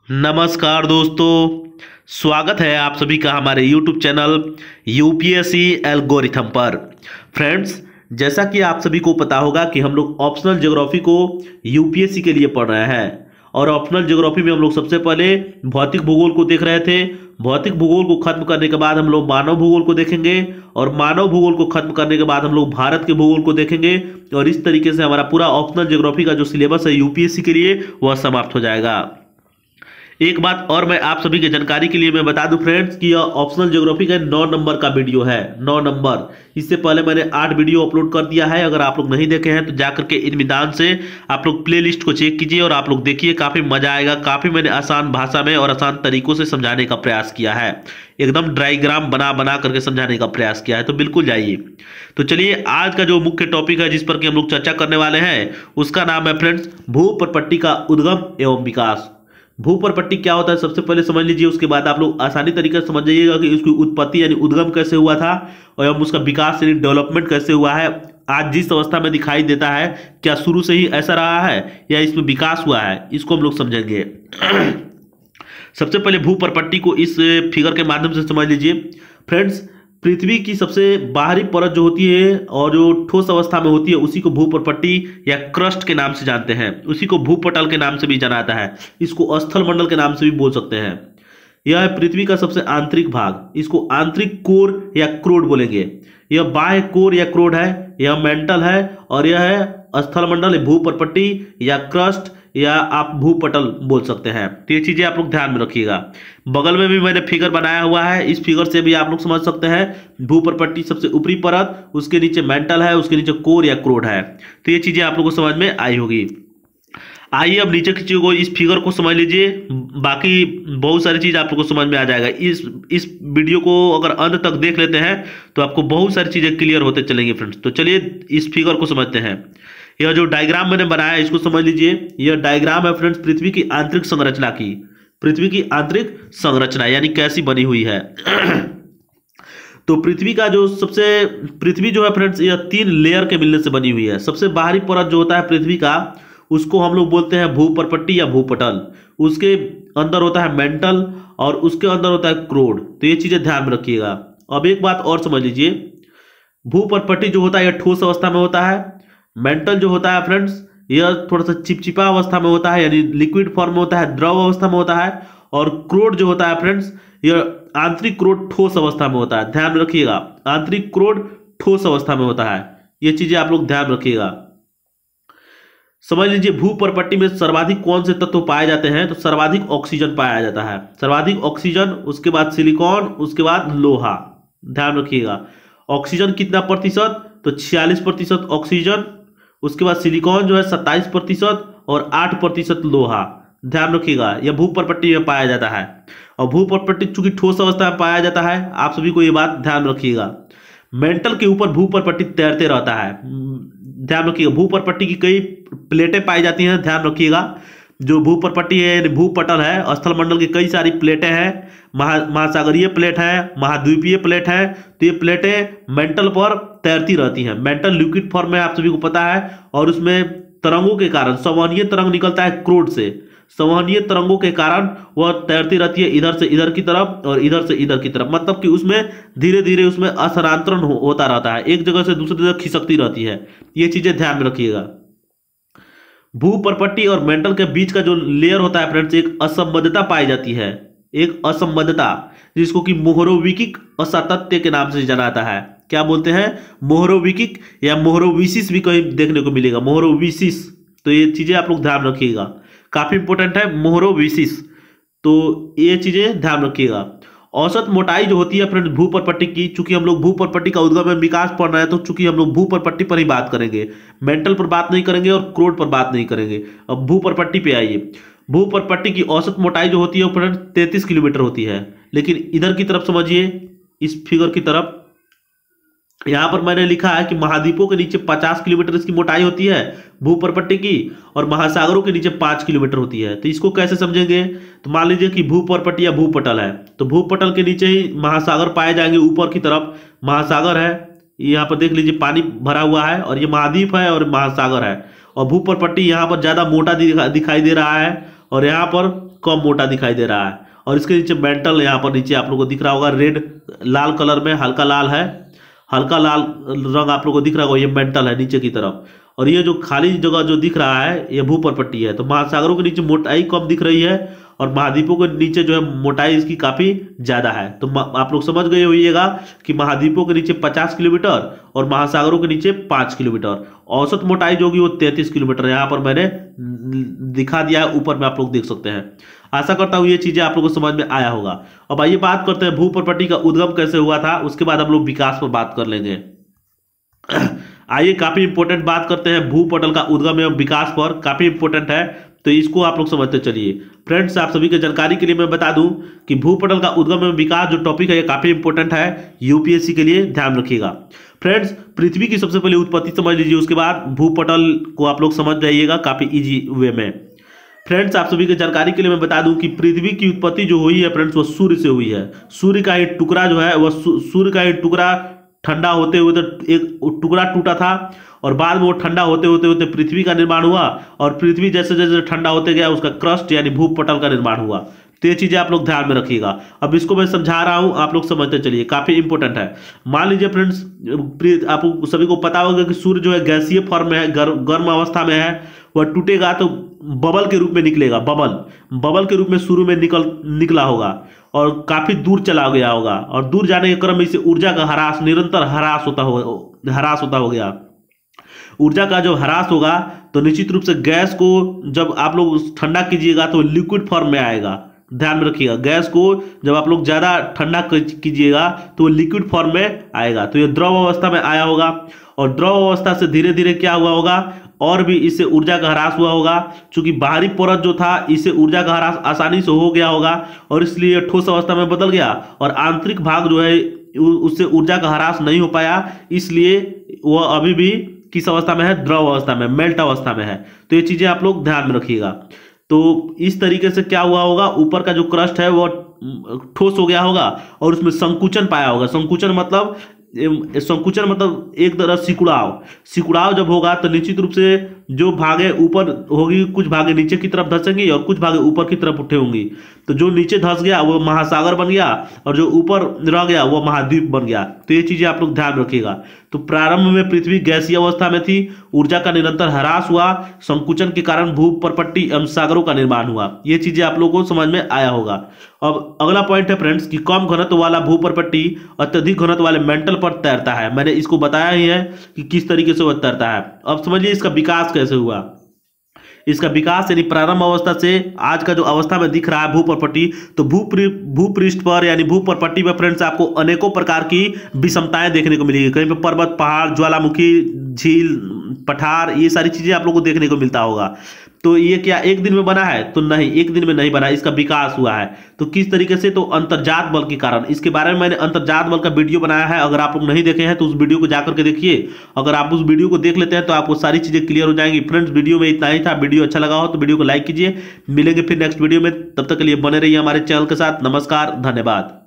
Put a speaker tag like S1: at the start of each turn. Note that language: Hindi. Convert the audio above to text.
S1: नमस्कार दोस्तों, स्वागत है आप सभी का हमारे YouTube चैनल यूपीएससी एल्गोरिथम पर। फ्रेंड्स, जैसा कि आप सभी को पता होगा कि हम लोग ऑप्शनल ज्योग्राफी को यूपीएससी के लिए पढ़ रहे हैं और ऑप्शनल ज्योग्राफी में हम लोग सबसे पहले भौतिक भूगोल को देख रहे थे। भौतिक भूगोल को खत्म करने के बाद हम लोग मानव भूगोल को देखेंगे और मानव भूगोल को खत्म करने के बाद हम लोग भारत के भूगोल को देखेंगे और इस तरीके से हमारा पूरा ऑप्शनल ज्योग्राफी का जो सिलेबस है यूपीएससी के लिए वह समाप्त हो जाएगा। एक बात और मैं आप सभी की जानकारी के लिए मैं बता दूं फ्रेंड्स कि यह ऑप्शनल ज्योग्राफी का 9 नंबर का वीडियो है। 9 नंबर, इससे पहले मैंने 8 वीडियो अपलोड कर दिया है। अगर आप लोग नहीं देखे हैं तो जाकर के इत्मीनान से आप लोग प्लेलिस्ट को चेक कीजिए और आप लोग देखिए, काफी मजा आएगा। काफी मैंने आसान भाषा में और आसान तरीकों से समझाने का प्रयास किया है, एकदम डायग्राम बना बना करके समझाने का प्रयास किया है, तो बिल्कुल जाइए। तो चलिए, आज का जो मुख्य टॉपिक है जिस पर कि हम लोग चर्चा करने वाले हैं उसका नाम है फ्रेंड्स भूप्रपट्टी का उद्गम एवं विकास। भूप्रपट्टी क्या होता है सबसे पहले समझ लीजिए, उसके बाद आप लोग आसानी तरीके से समझ जाइएगा कि उसकी उत्पत्ति यानी उद्गम कैसे हुआ था और एवं उसका विकास यानी डेवलपमेंट कैसे हुआ है। आज जिस अवस्था में दिखाई देता है, क्या शुरू से ही ऐसा रहा है या इसमें विकास हुआ है, इसको हम लोग समझेंगे। सबसे पहले भूप्रपट्टी को इस फिगर के माध्यम से समझ लीजिए। फ्रेंड्स, पृथ्वी की सबसे बाहरी परत जो होती है और जो ठोस अवस्था में होती है उसी को भूप्रपट्टी या क्रस्ट के नाम से जानते हैं। उसी को भूपटल के नाम से भी जाना जाता है। इसको स्थल मंडल के नाम से भी बोल सकते हैं। यह है पृथ्वी का सबसे आंतरिक भाग, इसको आंतरिक कोर या क्रोड बोलेंगे। यह बाह्य कोर या क्रोड है, यह मेंटल है और यह है स्थल मंडल, भूप्रपट्टी या क्रस्ट या आप भूपटल बोल सकते हैं। तो ये चीजें आप लोग ध्यान में रखिएगा। बगल में भी मैंने फिगर बनाया हुआ है, इस फिगर से भी आप लोग समझ सकते हैं। भूप्रपट्टी सबसे ऊपरी परत, उसके नीचे मेंटल है, उसके नीचे कोर या क्रोड है। तो ये चीजें आप लोग को समझ में आई होगी। आइए अब नीचे की चीजों को, इस फिगर को समझ लीजिए, बाकी बहुत सारी चीज आप लोग को समझ में आ जाएगा। इस वीडियो को अगर अंत तक देख लेते हैं तो आपको बहुत सारी चीजें क्लियर होते चलेंगे फ्रेंड्स। तो चलिए इस फिगर को समझते हैं। यह जो डायग्राम मैंने बनाया है इसको समझ लीजिए। यह डायग्राम है फ्रेंड्स पृथ्वी की आंतरिक संरचना की। पृथ्वी की आंतरिक संरचना यानी कैसी बनी हुई है। तो पृथ्वी जो है फ्रेंड्स, यह 3 लेयर के मिलने से बनी हुई है। सबसे बाहरी परत जो होता है पृथ्वी का, उसको हम लोग बोलते हैं भूप्रपट्टी या भूपटल। उसके अंदर होता है मेंटल और उसके अंदर होता है क्रोड। तो ये चीजें ध्यान में रखिएगा। अब एक बात और समझ लीजिए, भूप्रपट्टी जो होता है यह ठोस अवस्था में होता है। मेंटल जो होता है फ्रेंड्स, यह थोड़ा सा चिपचिपा अवस्था में होता है यानी लिक्विड फॉर्म में होता है, द्रव अवस्था में होता है। और क्रोड जो होता है फ्रेंड्स, यह आंतरिक क्रोड ठोस अवस्था में होता है। ध्यान में रखिएगा, आंतरिक क्रोड ठोस अवस्था में होता है। ये चीजें आप लोग ध्यान रखिएगा। समझ लीजिए, भूप्रपट्टी में सर्वाधिक कौन से तत्व पाए जाते हैं, तो सर्वाधिक ऑक्सीजन पाया जाता है। सर्वाधिक ऑक्सीजन, उसके बाद सिलिकॉन, उसके बाद लोहा। ध्यान रखिएगा, ऑक्सीजन कितना प्रतिशत, तो 46% ऑक्सीजन, उसके बाद सिलिकॉन जो है 27% और 8% लोहा। ध्यान रखिएगा, यह भूप्रपट्टी में पाया जाता है। और भूप्रपट्टी चूंकि ठोस अवस्था में पाया जाता है, आप सभी को यह बात ध्यान रखिएगा। मेंटल के ऊपर भूप्रपट्टी तैरते रहता है। ध्यान रखिएगा, भूप्रपट्टी की कई प्लेटें पाई जाती हैं। ध्यान रखिएगा, जो भूप्रपट्टी है, भूपटल है, स्थल मंडल की कई सारी प्लेटें हैं। महासागरीय प्लेट है, महाद्वीपीय प्लेट है। तो ये प्लेटें मेंटल पर तैरती रहती हैं। मेंटल लिक्विड फॉर्म में आप सभी को पता है और उसमें तरंगों के कारण संवहनीय तरंग निकलता है क्रोड से। संवहनीय तरंगों के कारण वह तैरती रहती है इधर से इधर की तरफ और इधर से इधर की तरफ। मतलब कि उसमें धीरे धीरे उसमें स्थानांतरण होता रहता है, एक जगह से दूसरी जगह खिसकती रहती है। ये चीजें ध्यान में रखिएगा। भूप्रपट्टी और मेंटल के बीच का जो लेयर होता है फ्रेंड्स, एक असंबद्धता पाई जाती है। एक असंबद्धता, जिसको कि मोहरोविकिक असातत्य के नाम से जाना जाता है। क्या बोलते हैं, मोहरोविकिक या मोहरोविसिस भी कहीं देखने को मिलेगा, मोहरोविसिस। तो ये चीजें आप लोग ध्यान रखिएगा, काफी इंपॉर्टेंट है मोहरोविसिस। तो ये चीजें ध्यान रखिएगा। औसत मोटाई जो होती है फ्रेंड्स भूप्रपट्टी की, चूंकि हम लोग भूप्रपट्टी का उद्गम एवं विकास पढ़ रहे हैं तो चूंकि हम लोग भूप्रपट्टी पर ही बात करेंगे, मेंटल पर बात नहीं करेंगे और क्रोड पर बात नहीं करेंगे। अब भूप्रपट्टी पे आइए। भूप्रपट्टी की औसत मोटाई जो होती है फ्रेंड्स 33 किलोमीटर होती है। लेकिन इधर की तरफ समझिए, इस फिगर की तरफ, यहां पर मैंने लिखा है कि महाद्वीपों के नीचे 50 किलोमीटर इसकी मोटाई होती है भूप्रपट्टी की और महासागरों के नीचे 5 किलोमीटर होती है। तो इसको कैसे समझेंगे, तो मान लीजिए कि भूप्रपट्टी या भूपटल है, तो भूपटल के नीचे ही महासागर पाए जाएंगे। ऊपर की तरफ महासागर है, यहाँ पर देख लीजिए पानी भरा हुआ है और ये महाद्वीप है और महासागर है। और भूप्रपट्टी यहाँ पर ज्यादा मोटा दिखाई दे रहा है और यहाँ पर कम मोटा दिखाई दे रहा है। और इसके नीचे मेंटल यहाँ पर नीचे आप लोगों को दिख रहा होगा रेड लाल कलर में, हल्का लाल है, हल्का लाल रंग आप लोगों को दिख रहा होगा, ये मेंटल है नीचे की तरफ। और ये जो खाली जगह जो दिख रहा है ये भूपर्पट्टी है। तो महासागरों के नीचे मोटाई कम दिख रही है और महाद्वीपों के नीचे जो है मोटाई इसकी काफी ज्यादा है। तो आप लोग समझ गए होइएगा कि महाद्वीपों के नीचे 50 किलोमीटर और महासागरों के नीचे 5 किलोमीटर। औसत मोटाई जो होगी वो 33 किलोमीटर यहाँ पर मैंने दिखा दिया है, ऊपर में आप लोग देख सकते हैं। आशा करता हूँ ये चीजें आप लोगों को समझ में आया होगा। अब आइए बात करते हैं भूपर्पट्टी का उद्गम कैसे हुआ था, उसके बाद हम लोग विकास पर बात कर लेंगे। आइए काफी इंपोर्टेंट बात करते हैं भूपटल का उद्गम एवं विकास पर, काफी इंपोर्टेंट है तो इसको आप लोग समझते चलिए। फ्रेंड्स आप सभी के जानकारी के लिए मैं बता दूं कि भूपटल का उद्गम एवं विकास जो टॉपिक है ये काफी इंपोर्टेंट है यूपीएससी के लिए, ध्यान रखिएगा। फ्रेंड्स पृथ्वी की सबसे पहले उत्पत्ति समझ लीजिए, उसके बाद भूपटल को आप लोग समझ जाइएगा काफी इजी वे में। फ्रेंड्स आप सभी की जानकारी के लिए मैं बता दूं कि पृथ्वी की उत्पत्ति जो हुई है फ्रेंड्स वो सूर्य से हुई है। सूर्य का एक टुकड़ा जो है वह सूर्य का एक टुकड़ा ठंडा होते हुए तो एक टुकड़ा टूटा था और बाद में वो ठंडा होते होते होते पृथ्वी का निर्माण हुआ और पृथ्वी जैसे जैसे ठंडा होते गया उसका क्रस्ट यानी भूपटल का निर्माण हुआ। तो ये चीजें आप लोग ध्यान में रखिएगा। अब इसको मैं समझा रहा हूं, आप लोग समझते चलिए, काफी इंपॉर्टेंट है। मान लीजिए फ्रेंड्स आप सभी को पता होगा कि सूर्य जो है गैसीय फॉर्म में है, गर्म अवस्था में है, वह टूटेगा तो बबल के रूप में निकलेगा। बबल के रूप में शुरू में निकला होगा और काफी दूर चला गया होगा और दूर जाने के क्रम में इसे ऊर्जा का ह्रास, निरंतर ह्रास होता हो गया। ऊर्जा का जो ह्रास होगा तो निश्चित रूप से गैस को जब आप लोग ठंडा कीजिएगा तो लिक्विड फॉर्म में आएगा। ध्यान में रखिएगा, गैस को जब आप लोग ज्यादा ठंडा कीजिएगा तो लिक्विड फॉर्म में आएगा। तो ये द्रव अवस्था में आया होगा और द्रव अवस्था से धीरे धीरे क्या हुआ होगा और भी इससे ऊर्जा का ह्रास हुआ होगा। चूंकि बाहरी परत जो था इससे ऊर्जा का ह्रास आसानी से हो गया होगा और इसलिए ठोस अवस्था में बदल गया और आंतरिक भाग जो है उससे ऊर्जा का ह्रास नहीं हो पाया, इसलिए वह अभी भी किस अवस्था में है, द्रव अवस्था में, मेल्ट अवस्था में है। तो ये चीजें आप लोग ध्यान में रखिएगा। तो इस तरीके से क्या हुआ होगा, ऊपर का जो क्रस्ट है वो ठोस हो गया होगा और उसमें संकुचन पाया होगा। संकुचन मतलब एक तरह सिकुड़ाव जब होगा तो निश्चित रूप से जो भागे ऊपर होगी, कुछ भागे नीचे की तरफ धंसेंगी और कुछ भागे ऊपर की तरफ उठे होंगी। तो जो नीचे धंस गया वो महासागर बन गया और जो ऊपर रह गया वो महाद्वीप बन गया। तो ये चीजें आप लोग ध्यान रखिएगा। तो प्रारंभ में पृथ्वी गैसीय अवस्था में थी, ऊर्जा का निरंतर ह्रास हुआ, संकुचन के कारण भूपर्पट्टी एवं सागरों का निर्माण हुआ। ये चीजें आप लोगों को समझ में आया होगा। अब अगला पॉइंट है फ्रेंड्स कि कम घनत्व वाला भूपर्पट्टी अत्यधिक घनत्व वाले मेंटल पर तैरता है। मैंने इसको बताया ही है कि किस तरीके से वह तैरता है। अब समझिए इसका विकास कैसे हुआ। इसका विकास यानी प्रारंभ अवस्था से आज का जो अवस्था में दिख रहा है भूपर्पट्टी, तो भूपृष्ठ पर यानी भूपर्पट्टी पर फ्रेंड्स आपको अनेकों प्रकार की विषमताएं देखने को मिलेगी। कहीं पे पर्वत, पहाड़, ज्वालामुखी, झील, पठार, ये सारी चीजें आप लोगों को देखने को मिलता होगा। तो ये क्या एक दिन में बना है? तो नहीं, एक दिन में नहीं बना, इसका विकास हुआ है। तो किस तरीके से? तो अंतर्जात बल के कारण। इसके बारे में मैंने अंतर्जात बल का वीडियो बनाया है, अगर आप लोग नहीं देखे हैं तो उस वीडियो को जाकर के देखिए। अगर आप उस वीडियो को देख लेते हैं तो आपको सारी चीजें क्लियर हो जाएंगी। फ्रेंड्स वीडियो में इतना ही था। वीडियो अच्छा लगा हो तो वीडियो को लाइक कीजिए। मिलेंगे फिर नेक्स्ट वीडियो में, तब तक के लिए बने रहिए हमारे चैनल के साथ। नमस्कार, धन्यवाद।